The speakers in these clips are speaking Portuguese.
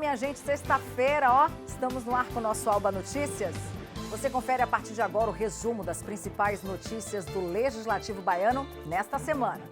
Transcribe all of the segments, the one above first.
minha gente, sexta-feira, ó, estamos no ar com o nosso Alba Notícias. Você confere a partir de agora o resumo das principais notícias do Legislativo Baiano nesta semana.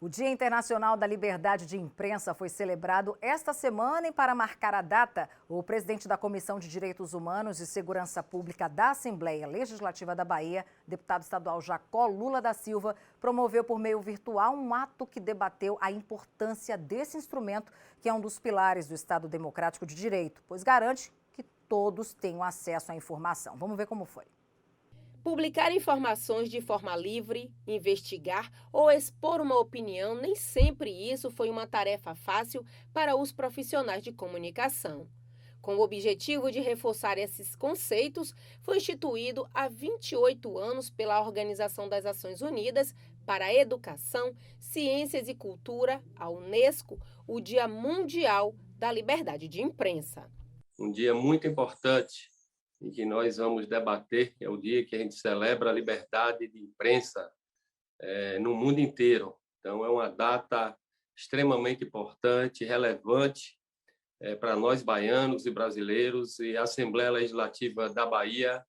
O Dia Internacional da Liberdade de Imprensa foi celebrado esta semana e, para marcar a data, o presidente da Comissão de Direitos Humanos e Segurança Pública da Assembleia Legislativa da Bahia, deputado estadual Jacó Lula da Silva, promoveu por meio virtual um ato que debateu a importância desse instrumento, que é um dos pilares do Estado Democrático de Direito, pois garante que todos tenham acesso à informação. Vamos ver como foi. Publicar informações de forma livre, investigar ou expor uma opinião, nem sempre isso foi uma tarefa fácil para os profissionais de comunicação. Com o objetivo de reforçar esses conceitos, foi instituído há 28 anos pela Organização das Nações Unidas para a Educação, Ciências e Cultura, a Unesco, o Dia Mundial da Liberdade de Imprensa. Um dia muito importante em que nós vamos debater, que é o dia que a gente celebra a liberdade de imprensa no mundo inteiro. Então, é uma data extremamente importante, relevante para nós baianos e brasileiros, e a Assembleia Legislativa da Bahia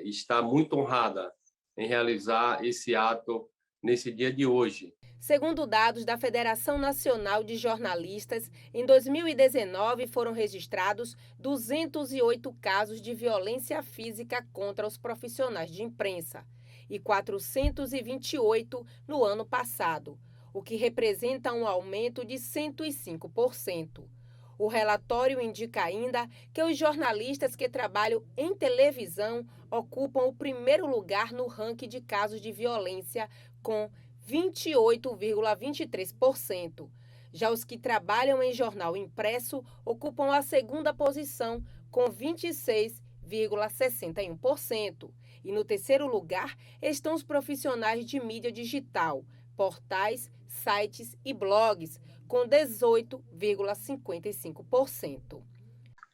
está muito honrada em realizar esse ato nesse dia de hoje. Segundo dados da Federação Nacional de Jornalistas, em 2019 foram registrados 208 casos de violência física contra os profissionais de imprensa e 428 no ano passado, o que representa um aumento de 105%. O relatório indica ainda que os jornalistas que trabalham em televisão ocupam o primeiro lugar no ranking de casos de violência, com 28,23%. Já os que trabalham em jornal impresso ocupam a segunda posição, com 26,61%. E no terceiro lugar estão os profissionais de mídia digital, portais, sites e blogs, com 18,55%.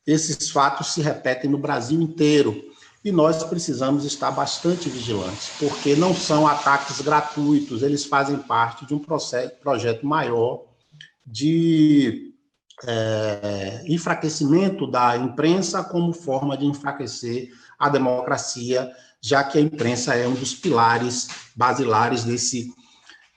Esses fatos se repetem no Brasil inteiro. E nós precisamos estar bastante vigilantes, porque não são ataques gratuitos, eles fazem parte de um projeto maior de enfraquecimento da imprensa como forma de enfraquecer a democracia, já que a imprensa é um dos pilares basilares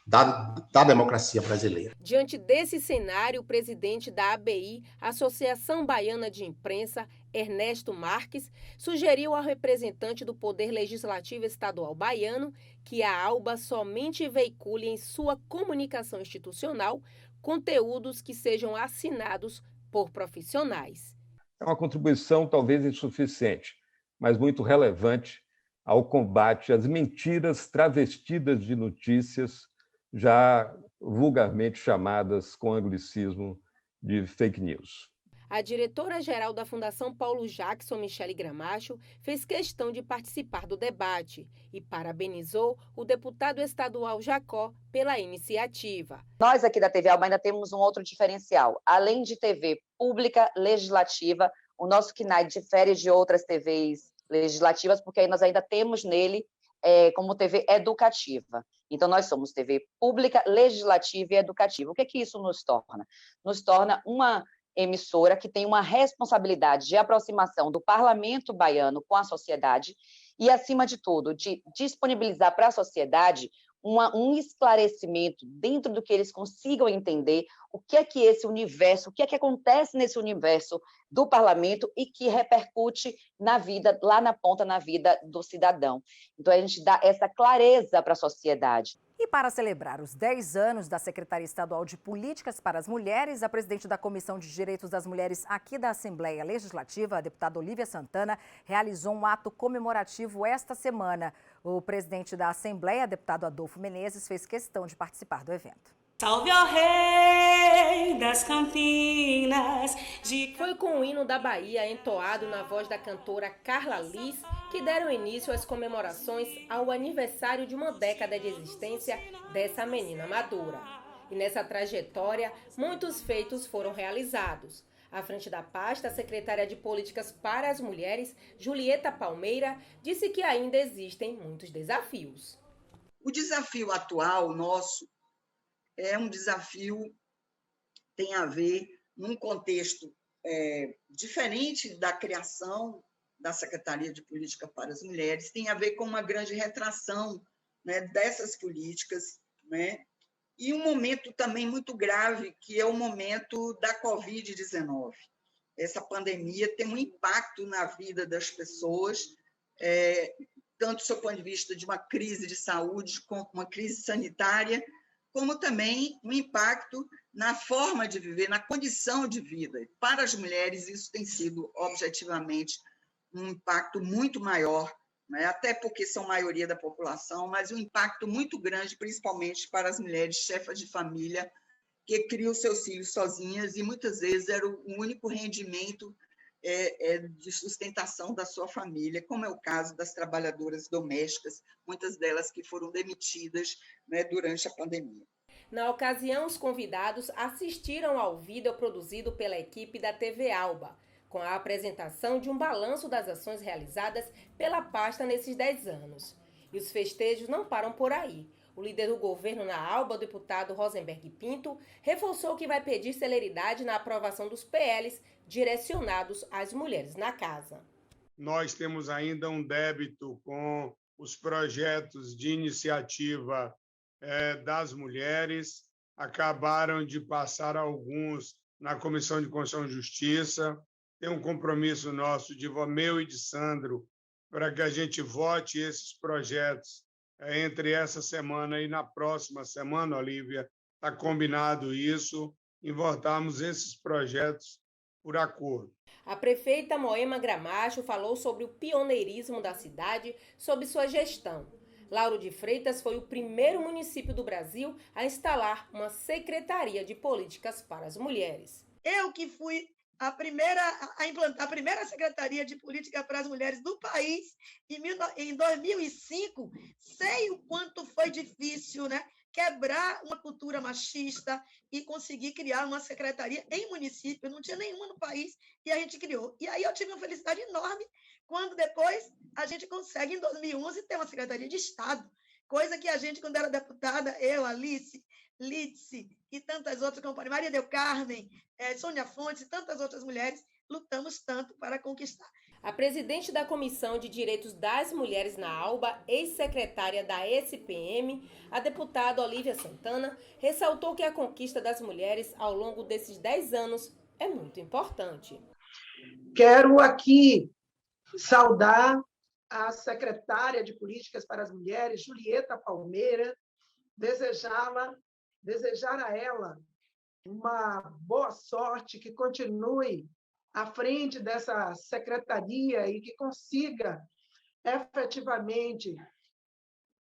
da democracia brasileira. Diante desse cenário, o presidente da ABI, Associação Baiana de Imprensa, Ernesto Marques, sugeriu ao representante do Poder Legislativo Estadual baiano que a ALBA somente veicule em sua comunicação institucional conteúdos que sejam assinados por profissionais. É uma contribuição talvez insuficiente, mas muito relevante ao combate às mentiras travestidas de notícias, já vulgarmente chamadas com anglicismo de fake news. A diretora-geral da Fundação Paulo Jackson, Michele Gramacho, fez questão de participar do debate e parabenizou o deputado estadual Jacó pela iniciativa. Nós aqui da TV Alba ainda temos um outro diferencial. Além de TV pública legislativa, o nosso CNAE difere de outras TVs legislativas, porque aí nós ainda temos nele como TV educativa. Então, nós somos TV pública, legislativa e educativa. O que é que isso nos torna? Nos torna uma emissora que tem uma responsabilidade de aproximação do parlamento baiano com a sociedade e, acima de tudo, de disponibilizar para a sociedade um esclarecimento dentro do que eles consigam entender o que é que esse universo, o que é que acontece nesse universo do parlamento e que repercute na vida, lá na ponta, na vida do cidadão. Então, a gente dá essa clareza para a sociedade. E para celebrar os 10 anos da Secretaria Estadual de Políticas para as Mulheres, a presidente da Comissão de Direitos das Mulheres aqui da Assembleia Legislativa, a deputada Olívia Santana, realizou um ato comemorativo esta semana. O presidente da Assembleia, deputado Adolfo Menezes, fez questão de participar do evento. Salve ao rei das Campinas. Foi com o hino da Bahia entoado na voz da cantora Carla Liz que deram início às comemorações ao aniversário de uma década de existência dessa menina madura. E nessa trajetória, muitos feitos foram realizados. À frente da pasta, a secretária de Políticas para as Mulheres, Julieta Palmeira, disse que ainda existem muitos desafios. O desafio atual nosso é um desafio que tem a ver num contexto diferente da criação da Secretaria de Política para as Mulheres, tem a ver com uma grande retração, né, dessas políticas, né, e um momento também muito grave, que é o momento da Covid-19. Essa pandemia tem um impacto na vida das pessoas, tanto do seu ponto de vista de uma crise de saúde, como uma crise sanitária, como também um impacto na forma de viver, na condição de vida. Para as mulheres, isso tem sido, objetivamente, um impacto muito maior, né? Até porque são maioria da população, mas um impacto muito grande, principalmente para as mulheres chefas de família, que criam seus filhos sozinhas e muitas vezes era o único rendimento de sustentação da sua família, como é o caso das trabalhadoras domésticas, muitas delas que foram demitidas, né, durante a pandemia. Na ocasião, os convidados assistiram ao vídeo produzido pela equipe da TV Alba, com a apresentação de um balanço das ações realizadas pela pasta nesses 10 anos. E os festejos não param por aí. O líder do governo na Alba, o deputado Rosenberg Pinto, reforçou que vai pedir celeridade na aprovação dos PLs direcionados às mulheres na casa. Nós temos ainda um débito com os projetos de iniciativa das mulheres. Acabaram de passar alguns na Comissão de Constituição e Justiça. Tem um compromisso nosso, meu e de Sandro, para que a gente vote esses projetos entre essa semana e na próxima semana, Olívia. Está combinado isso, e votarmos esses projetos por acordo. A prefeita Moema Gramacho falou sobre o pioneirismo da cidade sob sua gestão. Lauro de Freitas foi o primeiro município do Brasil a instalar uma Secretaria de Políticas para as Mulheres. Eu que fui a primeira a implantar a primeira Secretaria de Política para as Mulheres do país, em 2005, sei o quanto foi difícil, né, quebrar uma cultura machista e conseguir criar uma secretaria em município. Não tinha nenhuma no país e a gente criou. E aí eu tive uma felicidade enorme quando depois a gente consegue, em 2011, ter uma Secretaria de Estado, coisa que a gente, quando era deputada, eu, Alice, Lídice e tantas outras, como Maria del Carmen, Sônia Fontes e tantas outras mulheres, lutamos tanto para conquistar. A presidente da Comissão de Direitos das Mulheres na Alba, ex-secretária da SPM, a deputada Olívia Santana, ressaltou que a conquista das mulheres ao longo desses 10 anos é muito importante. Quero aqui saudar a secretária de Políticas para as Mulheres, Julieta Palmeira, desejar a ela uma boa sorte, que continue à frente dessa secretaria e que consiga efetivamente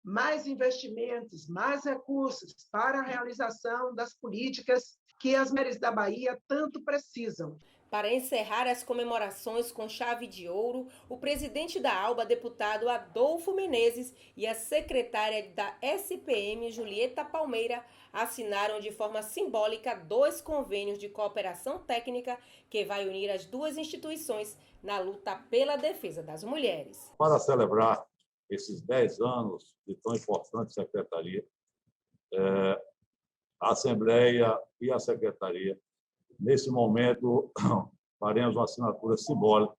mais investimentos, mais recursos para a realização das políticas que as mulheres da Bahia tanto precisam. Para encerrar as comemorações com chave de ouro, o presidente da Alba, deputado Adolfo Menezes, e a secretária da SPM, Julieta Palmeira, assinaram de forma simbólica 2 convênios de cooperação técnica que vai unir as duas instituições na luta pela defesa das mulheres. Para celebrar esses 10 anos de tão importante secretaria, a Assembleia e a Secretaria, nesse momento, faremos uma assinatura simbólica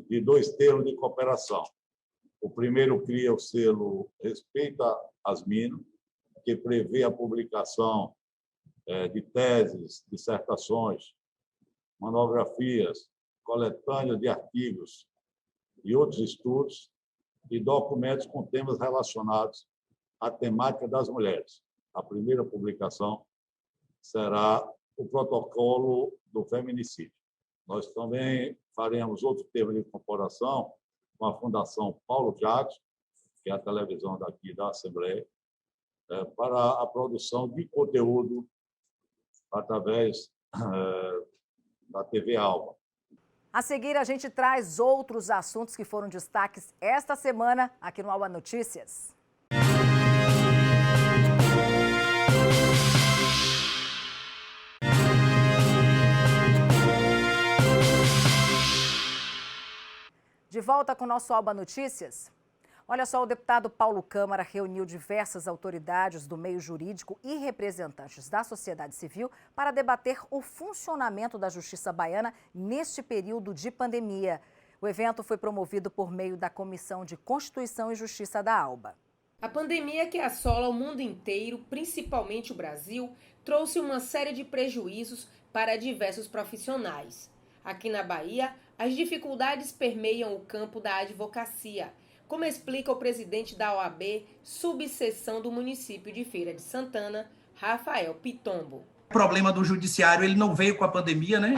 de 2 termos de cooperação. O primeiro cria o selo Respeita as Minas, que prevê a publicação de teses, dissertações, monografias, coletâneas de artigos e outros estudos e documentos com temas relacionados à temática das mulheres. A primeira publicação será o protocolo do feminicídio. Nós também faremos outro termo de cooperação com a Fundação Paulo Jacques, que é a televisão daqui da Assembleia, para a produção de conteúdo através da TV Alba. A seguir, a gente traz outros assuntos que foram destaques esta semana aqui no Alba Notícias. volta com o nosso Alba Notícias. Olha só, o deputado Paulo Câmara reuniu diversas autoridades do meio jurídico e representantes da sociedade civil para debater o funcionamento da justiça baiana neste período de pandemia. O evento foi promovido por meio da Comissão de Constituição e Justiça da ALBA. A pandemia que assola o mundo inteiro, principalmente o Brasil, trouxe uma série de prejuízos para diversos profissionais. Aqui na Bahia, as dificuldades permeiam o campo da advocacia, como explica o presidente da OAB, subseção do município de Feira de Santana, Rafael Pitombo. O problema do judiciário ele não veio com a pandemia, né?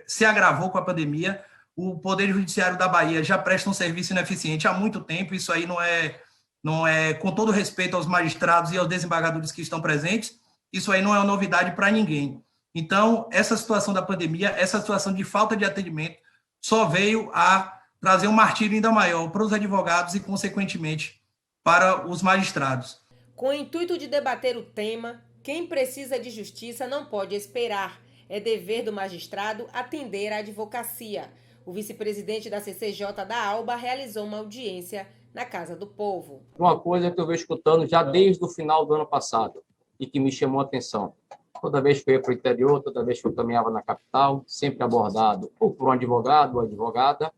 Se agravou com a pandemia. O Poder Judiciário da Bahia já presta um serviço ineficiente há muito tempo. Isso aí não é, com todo respeito aos magistrados e aos desembargadores que estão presentes, isso aí não é uma novidade para ninguém. Então, essa situação da pandemia, essa situação de falta de atendimento, só veio a trazer um martírio ainda maior para os advogados e, consequentemente, para os magistrados. Com o intuito de debater o tema, quem precisa de justiça não pode esperar. É dever do magistrado atender à advocacia. O vice-presidente da CCJ da ALBA realizou uma audiência na Casa do Povo. Uma coisa que eu venho escutando já desde o final do ano passado e que me chamou a atenção. Toda vez que eu ia para o interior, toda vez que eu caminhava na capital, sempre abordado ou por um advogado ou advogada,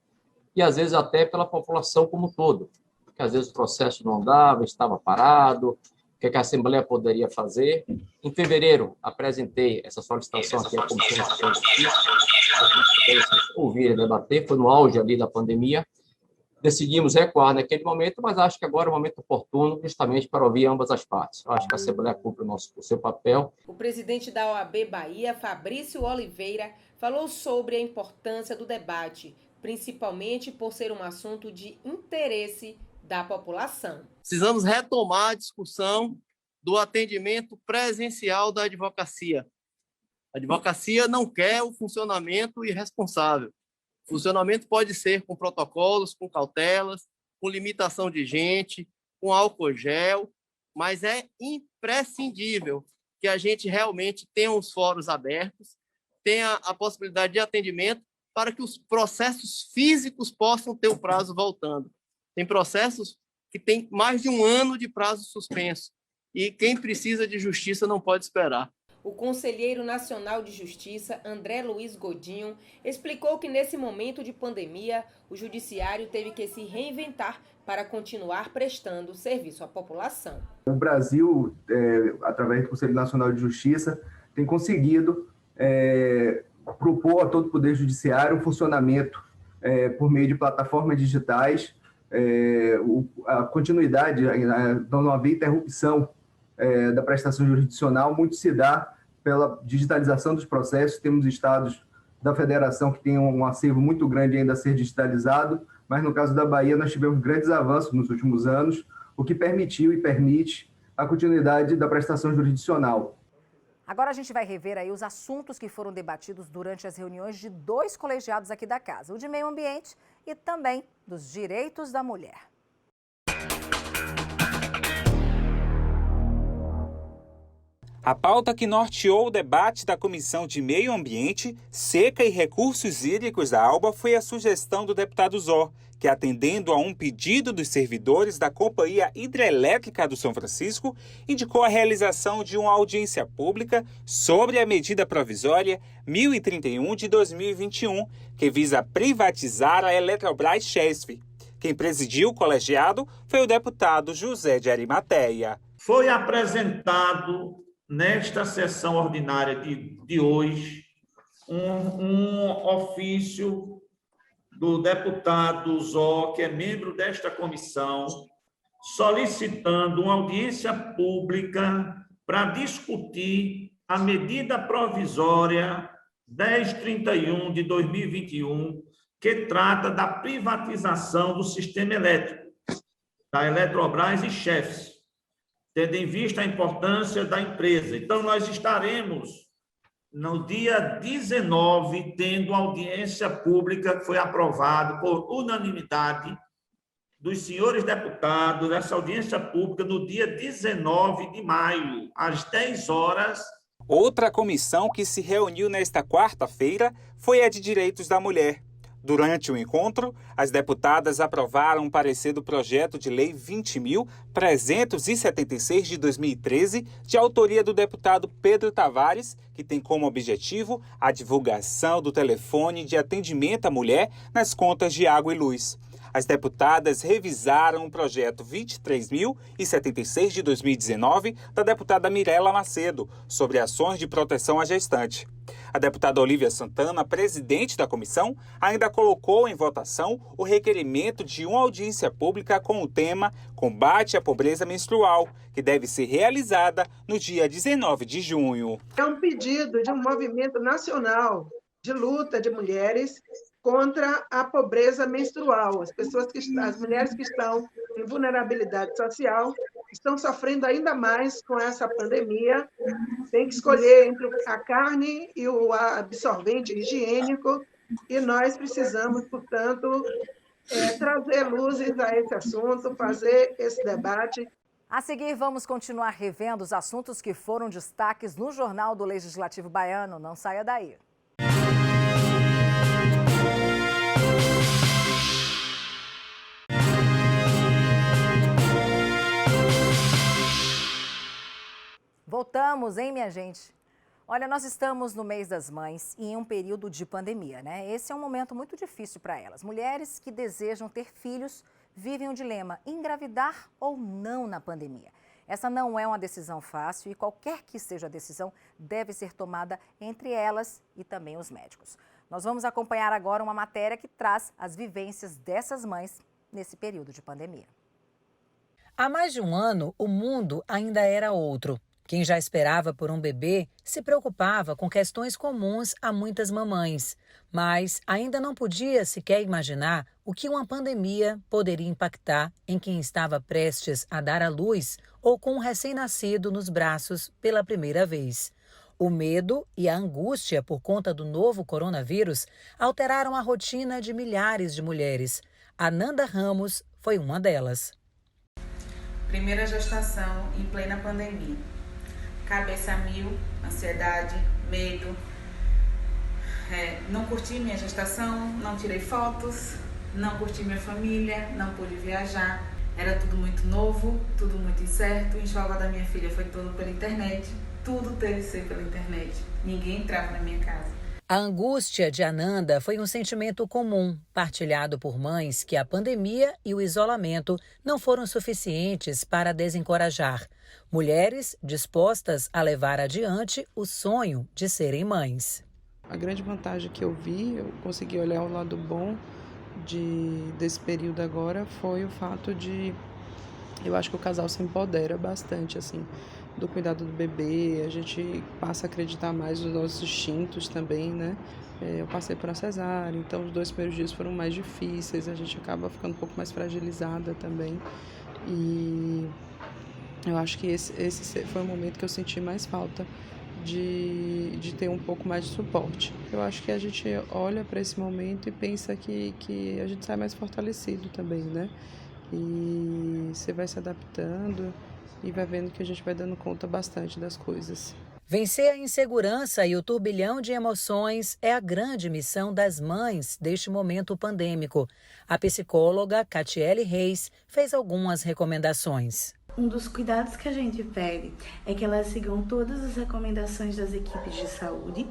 e às vezes até pela população como um todo, porque às vezes o processo não andava, estava parado, o que a Assembleia poderia fazer. Em fevereiro, apresentei essa solicitação aqui à Comissão de Justiça, ouvir e debater, foi no auge ali da pandemia. Decidimos recuar naquele momento, mas acho que agora é o momento oportuno justamente para ouvir ambas as partes. Eu acho que a Assembleia cumpre o seu papel. O presidente da OAB Bahia, Fabrício Oliveira, falou sobre a importância do debate, principalmente por ser um assunto de interesse da população. Precisamos retomar a discussão do atendimento presencial da advocacia. A advocacia não quer o funcionamento irresponsável. O funcionamento pode ser com protocolos, com cautelas, com limitação de gente, com álcool gel, mas é imprescindível que a gente realmente tenha os fóruns abertos, tenha a possibilidade de atendimento para que os processos físicos possam ter o prazo voltando. Tem processos que têm mais de 1 ano de prazo suspenso e quem precisa de justiça não pode esperar. O conselheiro nacional de justiça, André Luiz Godinho, explicou que nesse momento de pandemia, o judiciário teve que se reinventar para continuar prestando serviço à população. O Brasil, através do Conselho Nacional de Justiça, tem conseguido propor a todo o Poder Judiciário um funcionamento por meio de plataformas digitais, a continuidade, não haver interrupção da prestação jurisdicional, muito se dá pela digitalização dos processos. Temos estados da federação que têm um acervo muito grande ainda a ser digitalizado, mas no caso da Bahia nós tivemos grandes avanços nos últimos anos, o que permitiu e permite a continuidade da prestação jurisdicional. Agora a gente vai rever aí os assuntos que foram debatidos durante as reuniões de 2 colegiados aqui da casa, o de meio ambiente e também dos direitos da mulher. A pauta que norteou o debate da Comissão de Meio Ambiente, Seca e Recursos Hídricos da ALBA foi a sugestão do deputado Zó, que, atendendo a um pedido dos servidores da Companhia Hidrelétrica do São Francisco, indicou a realização de uma audiência pública sobre a medida provisória 1031 de 2021, que visa privatizar a Eletrobras Chesf. Quem presidiu o colegiado foi o deputado José de Arimateia. Foi apresentado nesta sessão ordinária de hoje um ofício do deputado Zó, que é membro desta comissão, solicitando uma audiência pública para discutir a medida provisória 1031 de 2021, que trata da privatização do sistema elétrico, da Eletrobras e Chesf, tendo em vista a importância da empresa. Então, nós estaremos, no dia 19, tendo audiência pública, que foi aprovado por unanimidade dos senhores deputados, essa audiência pública no dia 19 de maio, às 10 horas. Outra comissão que se reuniu nesta quarta-feira foi a de Direitos da Mulher. Durante o encontro, as deputadas aprovaram um parecer do projeto de lei 20.376 de 2013, de autoria do deputado Pedro Tavares, que tem como objetivo a divulgação do telefone de atendimento à mulher nas contas de água e luz. As deputadas revisaram o projeto 23.076 de 2019 da deputada Mirela Macedo, sobre ações de proteção à gestante. A deputada Olívia Santana, presidente da comissão, ainda colocou em votação o requerimento de uma audiência pública com o tema Combate à Pobreza Menstrual, que deve ser realizada no dia 19 de junho. É um pedido de um movimento nacional de luta de mulheres contra a pobreza menstrual. As mulheres que estão em vulnerabilidade social estão sofrendo ainda mais com essa pandemia. Tem que escolher entre a carne e o absorvente higiênico, e nós precisamos, portanto, trazer luzes a esse assunto, fazer esse debate. A seguir, vamos continuar revendo os assuntos que foram destaques no Jornal do Legislativo Baiano. Não saia daí. Voltamos, hein, minha gente? Olha, nós estamos no mês das mães e em um período de pandemia, né? Esse é um momento muito difícil para elas. Mulheres que desejam ter filhos vivem o dilema: engravidar ou não na pandemia. Essa não é uma decisão fácil e qualquer que seja a decisão deve ser tomada entre elas e também os médicos. Nós vamos acompanhar agora uma matéria que traz as vivências dessas mães nesse período de pandemia. Há mais de um ano, o mundo ainda era outro. Quem já esperava por um bebê se preocupava com questões comuns a muitas mamães, mas ainda não podia sequer imaginar o que uma pandemia poderia impactar em quem estava prestes a dar à luz ou com um recém-nascido nos braços pela primeira vez. O medo e a angústia por conta do novo coronavírus alteraram a rotina de milhares de mulheres. Ananda Ramos foi uma delas. Primeira gestação em plena pandemia. Cabeça a mil, ansiedade, medo. Não curti minha gestação, não tirei fotos, não curti minha família, não pude viajar. Era tudo muito novo, tudo muito incerto. O enxoval da minha filha foi todo pela internet. Tudo teve que ser pela internet. Ninguém entrava na minha casa. A angústia de Ananda foi um sentimento comum, partilhado por mães que a pandemia e o isolamento não foram suficientes para desencorajar. Mulheres dispostas a levar adiante o sonho de serem mães. A grande vantagem que eu vi, eu consegui olhar o lado bom desse período agora, foi o fato de... Eu acho que o casal se empodera bastante, assim, do cuidado do bebê, a gente passa a acreditar mais nos nossos instintos também, né? Eu passei por uma cesárea, então os 2 primeiros dias foram mais difíceis, a gente acaba ficando um pouco mais fragilizada também. E eu acho que esse foi o momento que eu senti mais falta de ter um pouco mais de suporte. Eu acho que a gente olha para esse momento e pensa que a gente sai mais fortalecido também, né? E você vai se adaptando e vai vendo que a gente vai dando conta bastante das coisas. Vencer a insegurança e o turbilhão de emoções é a grande missão das mães deste momento pandêmico. A psicóloga Catiele Reis fez algumas recomendações. Um dos cuidados que a gente pede é que elas sigam todas as recomendações das equipes de saúde,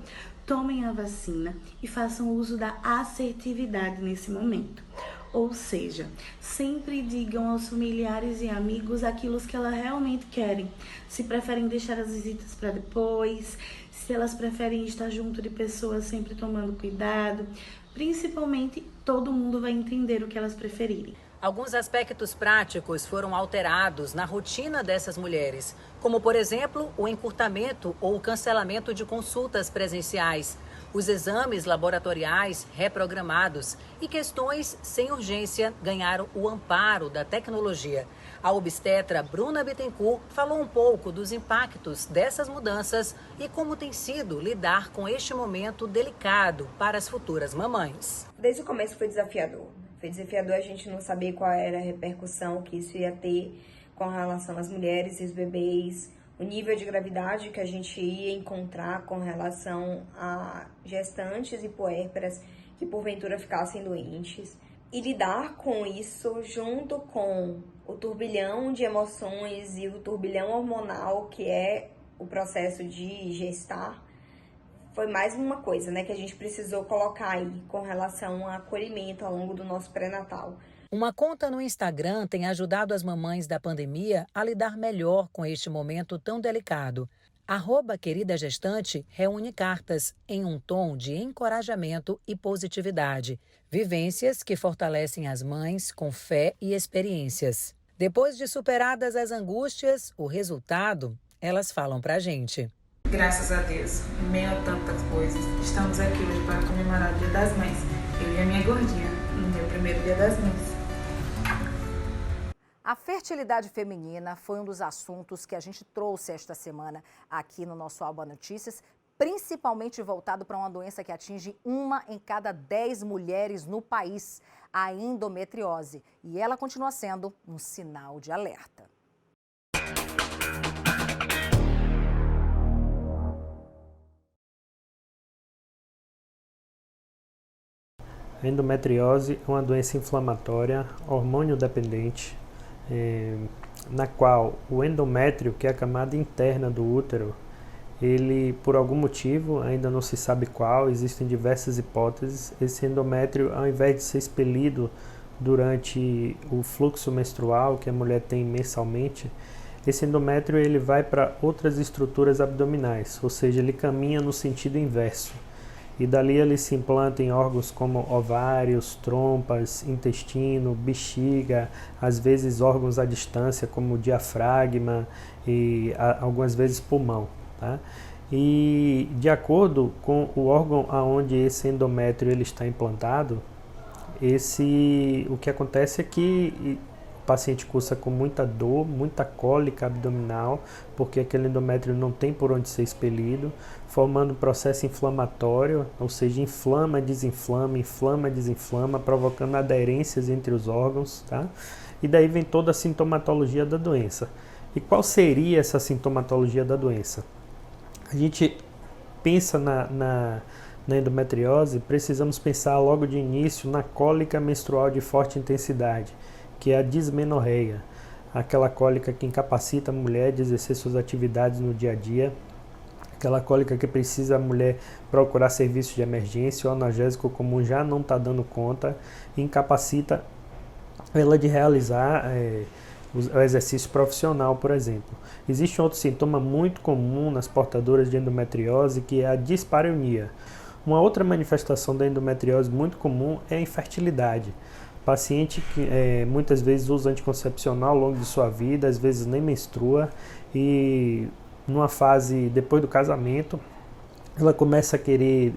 tomem a vacina e façam uso da assertividade nesse momento. Ou seja, sempre digam aos familiares e amigos aquilo que elas realmente querem. Se preferem deixar as visitas para depois, se elas preferem estar junto de pessoas sempre tomando cuidado. Principalmente, todo mundo vai entender o que elas preferirem. Alguns aspectos práticos foram alterados na rotina dessas mulheres, como, por exemplo, o encurtamento ou o cancelamento de consultas presenciais, os exames laboratoriais reprogramados e questões sem urgência ganharam o amparo da tecnologia. A obstetra Bruna Bittencourt falou um pouco dos impactos dessas mudanças e como tem sido lidar com este momento delicado para as futuras mamães. Desde o começo foi desafiador. Foi desafiador a gente não saber qual era a repercussão que isso ia ter com relação às mulheres e os bebês, o nível de gravidade que a gente ia encontrar com relação a gestantes e puérperas que porventura ficassem doentes, e lidar com isso junto com o turbilhão de emoções e o turbilhão hormonal que é o processo de gestar, foi mais uma coisa, né, que a gente precisou colocar aí com relação ao acolhimento ao longo do nosso pré-natal. Uma conta no Instagram tem ajudado as mamães da pandemia a lidar melhor com este momento tão delicado. @queridagestante reúne cartas em um tom de encorajamento e positividade. Vivências que fortalecem as mães com fé e experiências. Depois de superadas as angústias, o resultado, elas falam pra gente. Graças a Deus, em meio a tantas coisas, estamos aqui hoje para comemorar o Dia das Mães. Eu e a minha gordinha, no meu primeiro Dia das Mães. A fertilidade feminina foi um dos assuntos que a gente trouxe esta semana aqui no nosso Alba Notícias, principalmente voltado para uma doença que atinge 1 em cada 10 mulheres no país, a endometriose. E ela continua sendo um sinal de alerta. A endometriose é uma doença inflamatória, hormônio dependente, na qual o endométrio, que é a camada interna do útero, ele, por algum motivo, ainda não se sabe qual, existem diversas hipóteses, esse endométrio, ao invés de ser expelido durante o fluxo menstrual que a mulher tem mensalmente, esse endométrio ele vai para outras estruturas abdominais, ou seja, ele caminha no sentido inverso. E dali ele se implanta em órgãos como ovários, trompas, intestino, bexiga, às vezes órgãos à distância como diafragma e algumas vezes pulmão. Tá? E de acordo com o órgão aonde esse endométrio ele está implantado, o que acontece é que o paciente cursa com muita dor, muita cólica abdominal, porque aquele endométrio não tem por onde ser expelido, formando um processo inflamatório, ou seja, inflama, desinflama, provocando aderências entre os órgãos, tá? E daí vem toda a sintomatologia da doença. E qual seria essa sintomatologia da doença? A gente pensa na endometriose, precisamos pensar logo de início na cólica menstrual de forte intensidade, que é a dismenorreia, aquela cólica que incapacita a mulher de exercer suas atividades no dia a dia, aquela cólica que precisa a mulher procurar serviço de emergência, o analgésico comum já não está dando conta, e incapacita ela de realizar o exercício profissional, por exemplo. Existe outro sintoma muito comum nas portadoras de endometriose, que é a dispareunia. Uma outra manifestação da endometriose muito comum é a infertilidade. Paciente que muitas vezes usa anticoncepcional ao longo de sua vida, às vezes nem menstrua, e numa fase depois do casamento, ela começa a querer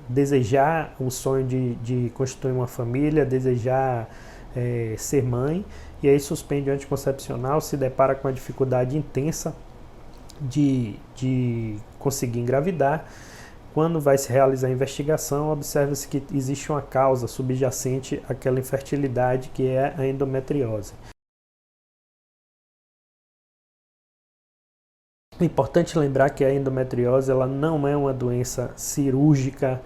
desejar o sonho de constituir uma família, desejar ser mãe, e aí suspende o anticoncepcional, se depara com a dificuldade intensa de conseguir engravidar. Quando vai se realizar a investigação, observa-se que existe uma causa subjacente àquela infertilidade, que é a endometriose. É importante lembrar que a endometriose ela não é uma doença cirúrgica,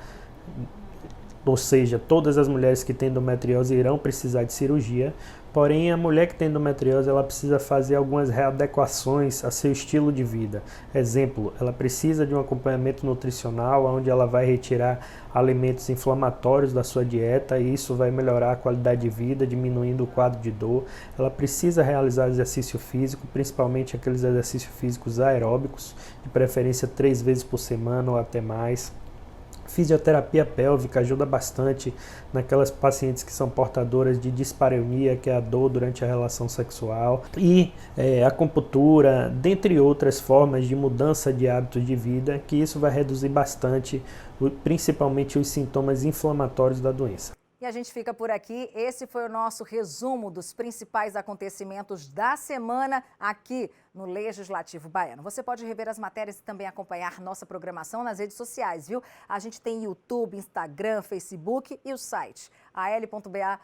ou seja, todas as mulheres que têm endometriose irão precisar de cirurgia, porém a mulher que tem endometriose ela precisa fazer algumas readequações a seu estilo de vida. Exemplo, ela precisa de um acompanhamento nutricional, onde ela vai retirar alimentos inflamatórios da sua dieta, e isso vai melhorar a qualidade de vida, diminuindo o quadro de dor. Ela precisa realizar exercício físico, principalmente aqueles exercícios físicos aeróbicos, de preferência 3 vezes por semana ou até mais. Fisioterapia pélvica ajuda bastante naquelas pacientes que são portadoras de dispareunia, que é a dor durante a relação sexual, e acupuntura, dentre outras formas de mudança de hábitos de vida, que isso vai reduzir bastante, principalmente os sintomas inflamatórios da doença. E a gente fica por aqui. Esse foi o nosso resumo dos principais acontecimentos da semana aqui no Legislativo Baiano. Você pode rever as matérias e também acompanhar nossa programação nas redes sociais, viu? A gente tem YouTube, Instagram, Facebook e o site al.ba.gov.br.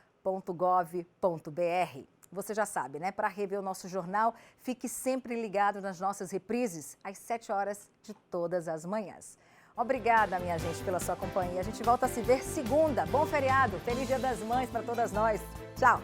Você já sabe, né? Para rever o nosso jornal, fique sempre ligado nas nossas reprises às 7 horas de todas as manhãs. Obrigada, minha gente, pela sua companhia. A gente volta a se ver segunda. Bom feriado. Feliz Dia das Mães para todas nós. Tchau.